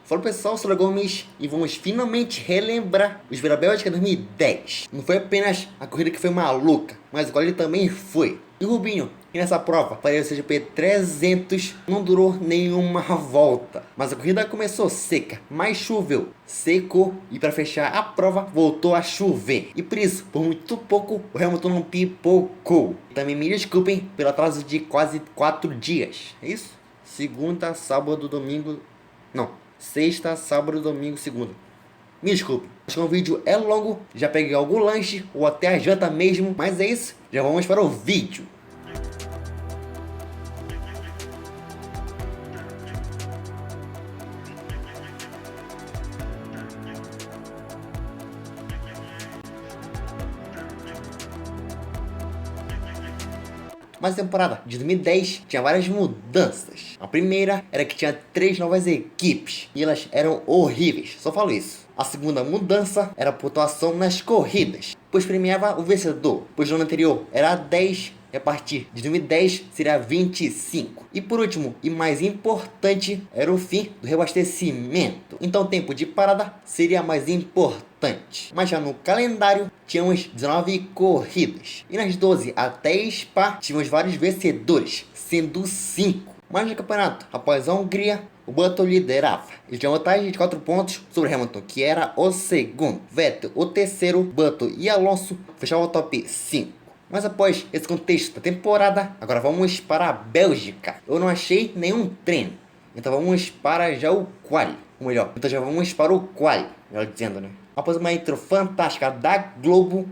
Fala pessoal, sou o Gomes e vamos finalmente relembrar os Vila Bélgica 2010. Não foi apenas a corrida que foi maluca, mas o qual ele também foi. E o Rubinho, que nessa prova apareceu o GP 300, não durou nenhuma volta. Mas a corrida começou seca, mas choveu, secou e para fechar a prova voltou a chover. E por isso, por muito pouco, o Hamilton não pipocou. Também me desculpem pelo atraso de quase 4 dias. É isso? Segunda, sábado, domingo... Não. Sexta, sábado, domingo, segunda. Me desculpe, acho que o vídeo é longo, já peguei algum lanche ou até a janta mesmo, mas é isso, já vamos para o vídeo. Mas a temporada de 2010 tinha várias mudanças. A primeira era que tinha 3 novas equipes e elas eram horríveis, só falo isso. A segunda mudança era a pontuação nas corridas, pois premiava o vencedor, pois no ano anterior era 10 e a partir de 2010 seria 25. E por último, e mais importante, era o fim do reabastecimento. Então o tempo de parada seria mais importante. Mas já no calendário tínhamos 19 corridas. E nas 12 até Spa tínhamos vários vencedores, sendo 5. Mas no campeonato, após a Hungria, o Button liderava. Ele tinha vantagem de 4 pontos sobre Hamilton, que era o segundo. Vettel, o terceiro, Button e Alonso fechavam o top 5. Mas após esse contexto da temporada, agora vamos para a Bélgica. Eu não achei nenhum treino, então vamos para já o quali. Ou melhor, então já vamos para o quali, melhor dizendo, né? Após uma intro fantástica da Globo,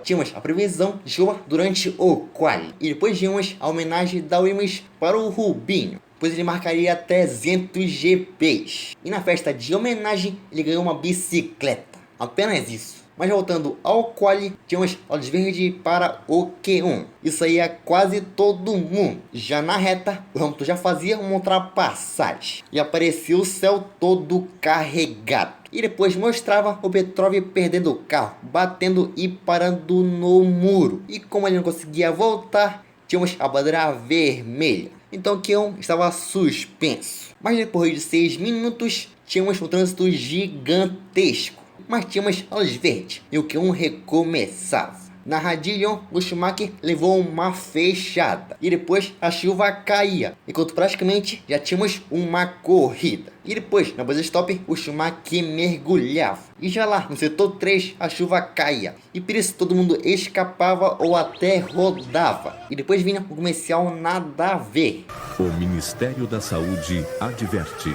tínhamos a previsão de chuva durante o quali. E depois tínhamos a homenagem da Williams para o Rubinho, pois ele marcaria 300 GPs. E na festa de homenagem ele ganhou uma bicicleta. Apenas isso. Mas voltando ao quali, tínhamos a luz verde para o Q1. Isso aí é quase todo mundo. Já na reta, o Hamilton já fazia uma ultrapassagem. E aparecia o céu todo carregado. E depois mostrava o Petrov perdendo o carro, batendo e parando no muro. E como ele não conseguia voltar, tínhamos a bandeira vermelha. Então o Q1 estava suspenso. Mas depois de 6 minutos, tínhamos um trânsito gigantesco. Mas tínhamos a luz verde e o Q1 recomeçava. Na Radillon, o Schumacher levou uma fechada e depois a chuva caía, enquanto praticamente já tínhamos uma corrida. E depois, na base stop, o Schumacher mergulhava. E já lá no setor 3, a chuva caía. E por isso todo mundo escapava ou até rodava. E depois vinha o comercial nada a ver. O Ministério da Saúde adverte: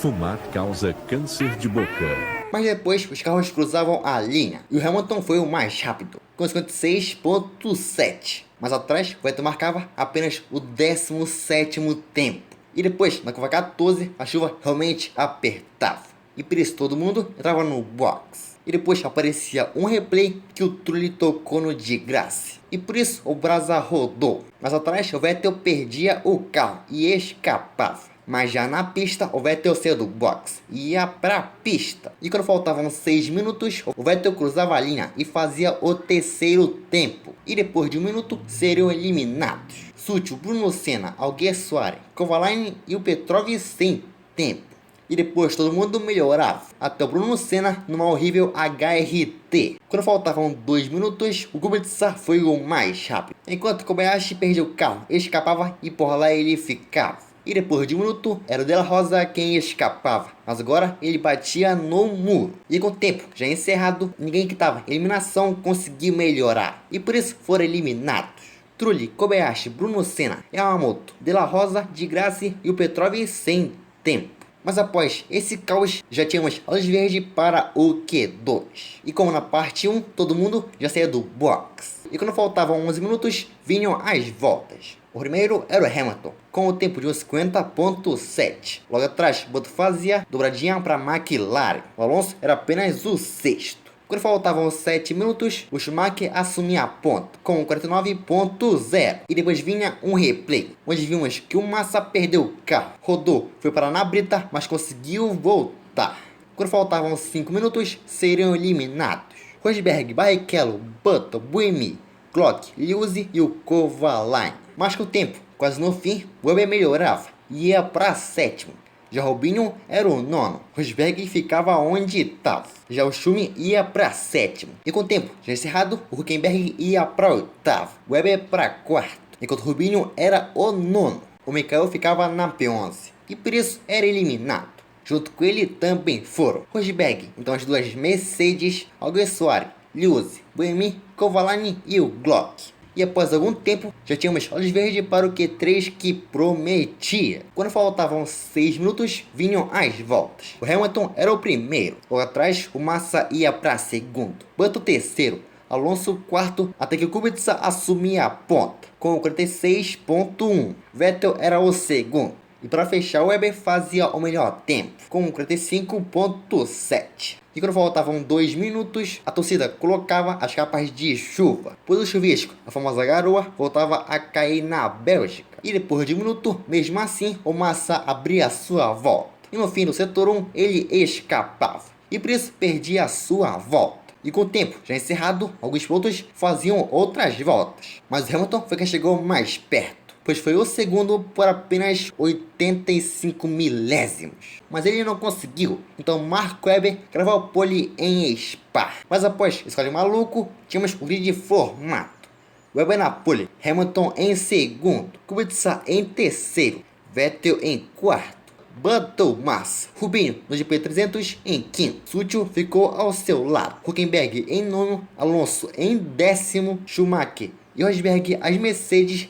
fumar causa câncer de boca. Mas depois os carros cruzavam a linha e o Hamilton foi o mais rápido, com 56,7. Mas atrás o Vettel marcava apenas o 17º tempo. E depois, na curva 14, a chuva realmente apertava. E por isso todo mundo entrava no box. E depois aparecia um replay que o Trulli tocou no de graça. E por isso o Brasa rodou. Mas atrás o Vettel perdia o carro e escapava. Mas já na pista, o Vettel saiu do box e ia pra pista. E quando faltavam 6 minutos, o Vettel cruzava a linha e fazia o terceiro tempo. E depois de 1 minuto, seriam eliminados. Sutil, Bruno Senna, Alguer Soares, Kovalainen e o Petrov sem tempo. E depois todo mundo melhorava, até o Bruno Senna numa horrível HRT. Quando faltavam 2 minutos, o Kubica foi o mais rápido. Enquanto Kobayashi perdia o carro, escapava e por lá ele ficava. E depois de 1 minuto, era o De La Rosa quem escapava. Mas agora ele batia no muro. E com o tempo já encerrado, ninguém que estava em eliminação conseguiu melhorar. E por isso foram eliminados Trulli, Kobayashi, Bruno Senna, Yamamoto, De La Rosa, de graça e o Petrov sem tempo. Mas após esse caos, já tínhamos a luz verde para o Q2. E como na parte 1, todo mundo já saía do box. E quando faltavam 11 minutos, vinham as voltas. O primeiro era o Hamilton, com o tempo de 50,7. Logo atrás, Button fazia dobradinha para McLaren. O Alonso era apenas o sexto. Quando faltavam 7 minutos, o Schumacher assumia a ponta, com 49,0. E depois vinha um replay, onde vimos que o Massa perdeu o carro, rodou, foi parar na brita, mas conseguiu voltar. Quando faltavam 5 minutos, seriam eliminados Rosberg, Barrichello, Button, Buemi, Glock, Liuzzi e o Kovalainen. Mas com o tempo, quase no fim, o Weber melhorava e ia para sétimo. Já Rubinho era o nono, Rosberg ficava onde estava. Já o Schumi ia para sétimo. E com o tempo já encerrado, o Hülkenberg ia para oitavo, o Weber para quarto, enquanto Rubinho era o nono. O Michael ficava na P11 e por isso era eliminado. Junto com ele também foram Rosberg, então as duas Mercedes, Alguersuari, Liuzzi, Buemi, Kovalainen e o Glock. E após algum tempo, já tínhamos olhos verdes para o Q3 que prometia. Quando faltavam 6 minutos, vinham as voltas. O Hamilton era o primeiro. Logo atrás, o Massa ia para segundo. Button terceiro. Alonso quarto, até que o Kubica assumia a ponta, com 46,1. Vettel era o segundo. E para fechar, o Weber fazia o melhor tempo, com 45,7. E quando faltavam 2 minutos, a torcida colocava as capas de chuva, pois o chuvisco, a famosa garoa, voltava a cair na Bélgica. E depois de um minuto, mesmo assim, o Massa abria a sua volta. E no fim do setor 1, ele escapava. E por isso perdia a sua volta. E com o tempo já encerrado, alguns pilotos faziam outras voltas. Mas o Hamilton foi quem chegou mais perto, pois foi o segundo por apenas 85 milésimos. Mas ele não conseguiu, então Mark Webber gravou a pole em Spa. Mas após esse quadro maluco, tínhamos o grid formato. Webber na pole, Hamilton em segundo, Kubica em terceiro, Vettel em quarto, Button, Massa, Rubinho no GP300 em quinto, Sutil ficou ao seu lado, Hülkenberg em nono, Alonso em décimo, Schumacher e Rosberg as Mercedes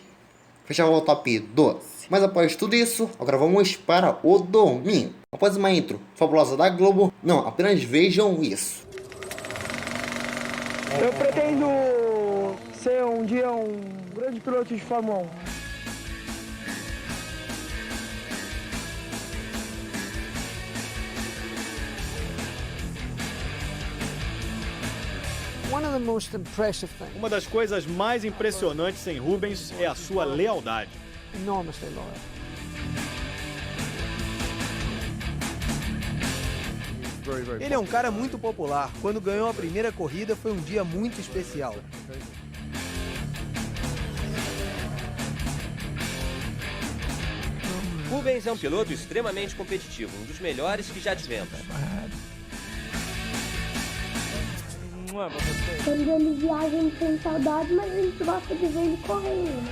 fechavam o top 12. Mas após tudo isso, agora vamos para o domingo. Após uma intro fabulosa da Globo, não, apenas vejam isso. Eu pretendo ser um dia um grande piloto de Fórmula 1. Uma das coisas mais impressionantes em Rubens é a sua lealdade. Enormously loyal. Ele é um cara muito popular. Quando ganhou a primeira corrida foi um dia muito especial. Rubens é um piloto extremamente competitivo, um dos melhores que já tivemos. Quando ele viaja, a gente tem saudade, mas a gente gosta de ver ele correndo.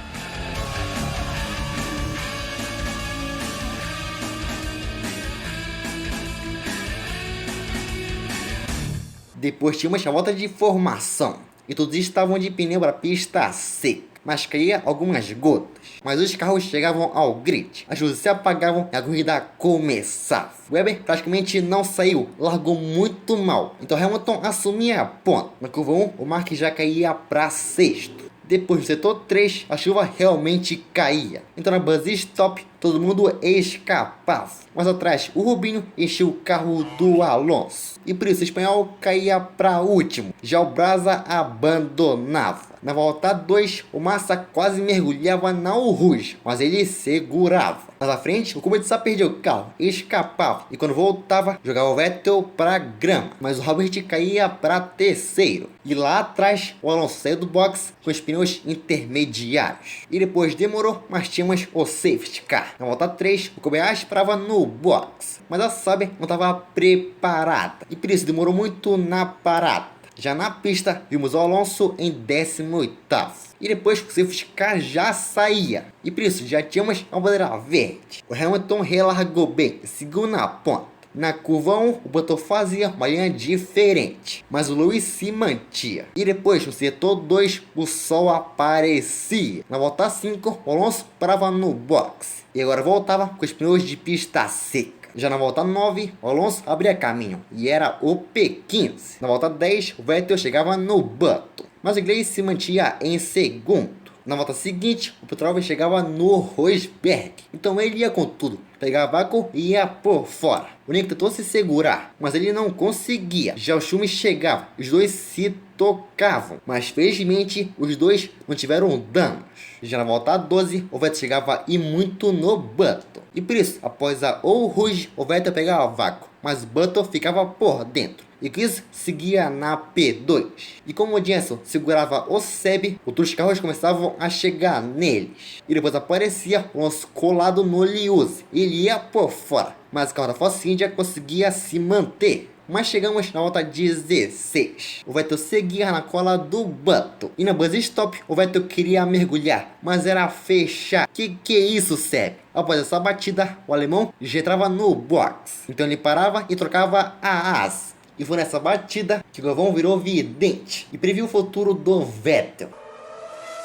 Depois tínhamos a volta de formação, e todos estavam de pneu para a pista seca, mas caía algumas gotas. Mas os carros chegavam ao grid, as luzes se apagavam e a corrida começava. Webber praticamente não saiu, largou muito mal, então Hamilton assumia a ponta. Na curva 1, o Mark já caía para sexto. Depois do setor 3, a chuva realmente caía, então na buzz stop todo mundo escapava. Mas atrás, o Rubinho encheu o carro do Alonso, e por isso o espanhol caía para último, já o Brasa abandonava. Na volta 2, o Massa quase mergulhava na Rouge, mas ele segurava. Mas à frente, o Kubica perdia o carro, escapava, e quando voltava, jogava o Vettel para grama, mas o Robert caía para terceiro. E lá atrás, o Alonso saiu do box com os pneus intermediários. E depois demorou, mas tínhamos o safety car. Na volta 3, o Kobayashi parava no box, mas a Sauber não estava preparada, e por isso demorou muito na parada. Já na pista, vimos o Alonso em 18º. E depois o safety car já saía, e por isso já tínhamos a bandeira verde. O Hamilton relargou bem e seguiu na ponta. Na curva 1, o Button fazia uma linha diferente, mas o Lewis se mantia. E depois, no setor 2, o sol aparecia. Na volta 5, o Alonso parava no box, e agora voltava com os pneus de pista seca. Já na volta 9, o Alonso abria caminho, e era o P15. Na volta 10, o Vettel chegava no Button, mas o inglês se mantinha em segundo. Na volta seguinte, o Petrov chegava no Rosberg. Então ele ia com tudo, pegava vácuo e ia por fora. O Nico tentou se segurar, mas ele não conseguia. Já o Schumi chegava, os dois se tocavam, mas felizmente os dois não tiveram danos. Já na volta 12, o Vettel chegava e muito no Button. E por isso, após a Eau Rouge, o Vettel pegava vácuo, mas Button ficava por dentro. E Chris seguia na P2. E como o Jenson segurava o Seb, outros carros começavam a chegar neles. E depois aparecia o Alonso colado no Liuzzi. Ele ia por fora, mas o carro da Force India conseguia se manter. Mas chegamos na volta 16. O Vettel seguia na cola do Button. E na buzz stop, o Vettel queria mergulhar, mas era fechar. Que é isso, Seb? Após essa batida, o alemão já entrava no box. Então ele parava e trocava a asa. E foi nessa batida que o Galvão virou vidente e previu o futuro do Vettel.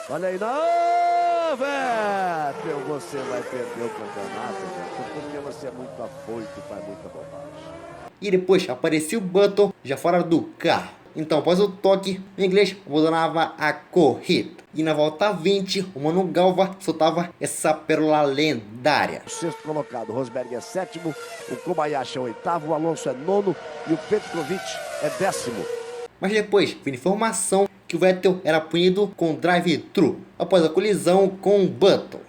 Olha aí, não, Vettel, você vai perder o campeonato, Vettel, porque você é muito afoito e faz muita bobagem. E depois aparecia o Button já fora do carro. Então, após o toque, o inglês abandonava a corrida. E na volta 20, o Manu Galva soltava essa pérola lendária. O sexto colocado, Rosberg é sétimo, o Kobayashi é oitavo, o Alonso é nono e o Petrovic é décimo. Mas depois veio informação que o Vettel era punido com drive-thru após a colisão com o Button.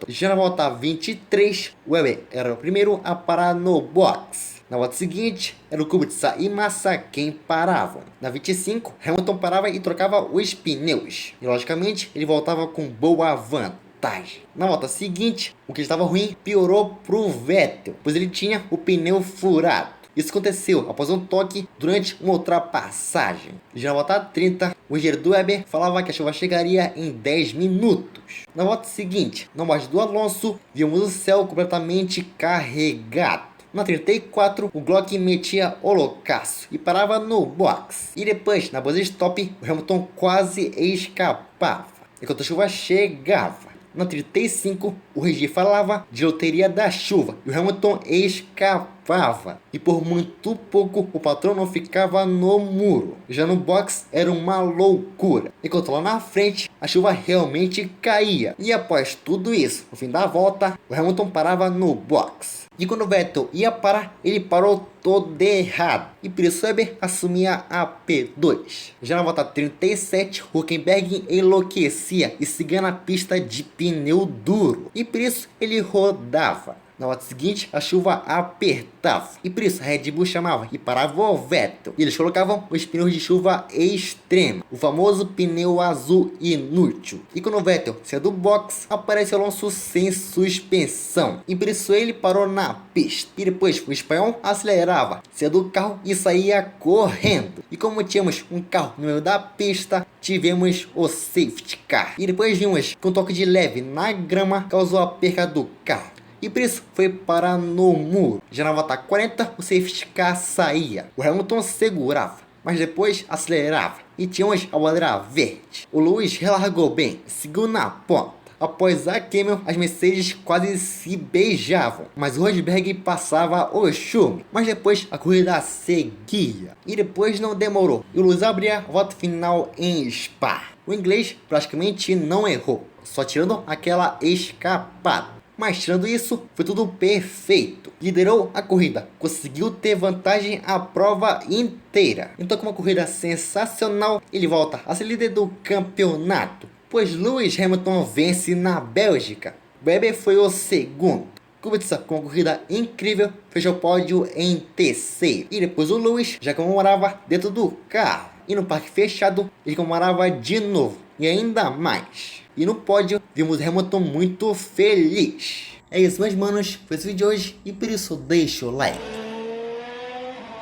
Já na volta 23, o Webber era o primeiro a parar no box. Na volta seguinte, era o Kubica e Massa quem paravam. Na 25, Hamilton parava e trocava os pneus. E logicamente, ele voltava com boa vantagem. Na volta seguinte, o que estava ruim piorou para o Vettel, pois ele tinha o pneu furado. Isso aconteceu após um toque durante uma ultrapassagem. Já na volta 30, o engenheiro do Webber falava que a chuva chegaria em 10 minutos. Na volta seguinte, na morte do Alonso, vimos o céu completamente carregado. Na 34, o Glock metia o loucaço e parava no box. E depois, na buzz stop, o Hamilton quase escapava, enquanto a chuva chegava. Na 35, o Regi falava de loteria da chuva e o Hamilton escapava. E por muito pouco, o patrão não ficava no muro. Já no box, era uma loucura. Enquanto lá na frente, a chuva realmente caía. E após tudo isso, no fim da volta, o Hamilton parava no box. E quando o Vettel ia parar, ele parou todo errado. E por isso Webber assumia a P2. Já na volta 37, Hülkenberg enlouquecia e seguia na pista de pneu duro. E por isso ele rodava. Na volta seguinte, a chuva apertava. E por isso a Red Bull chamava e parava o Vettel. E eles colocavam os pneus de chuva extrema, o famoso pneu azul inútil. E quando o Vettel saiu do box, aparece o Alonso sem suspensão. E por isso ele parou na pista. E depois o espanhol acelerava, saía do carro e saía correndo. E como tínhamos um carro no meio da pista, tivemos o safety car. E depois vimos que um toque de leve na grama causou a perca do carro. E por isso foi parar no muro. Já na volta 40, o safety car saía. O Hamilton segurava, mas depois acelerava. E tínhamos a bandeira verde. O Lewis relargou bem, seguiu na ponta. Após a Camel, as Mercedes quase se beijavam, mas o Rosberg passava o Schumi. Mas depois a corrida seguia. E depois não demorou. E o Lewis abria a volta final em Spa. O inglês praticamente não errou, só tirando aquela escapada. Mas tirando isso, foi tudo perfeito. Liderou a corrida, conseguiu ter vantagem a prova inteira. Então com uma corrida sensacional, ele volta a ser líder do campeonato. Pois Lewis Hamilton vence na Bélgica. Webber foi o segundo. Kubica, com uma corrida incrível, fechou o pódio em terceiro. E depois o Lewis já comemorava dentro do carro. E no parque fechado, ele comemorava de novo. E ainda mais. E no pódio, vimos Hamilton muito feliz. É isso, meus manos. Foi esse vídeo de hoje. E por isso, deixa o like.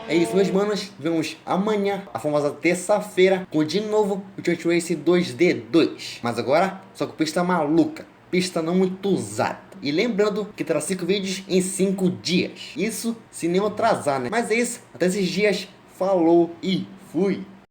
É isso, meus manos. Vemos amanhã, a famosa terça-feira, com de novo o Church Race 2D2. Mas agora, só com pista maluca. Pista não muito usada. E lembrando que terá 5 vídeos em 5 dias. Isso se nem atrasar, né? Mas é isso. Até esses dias. Falou e fui.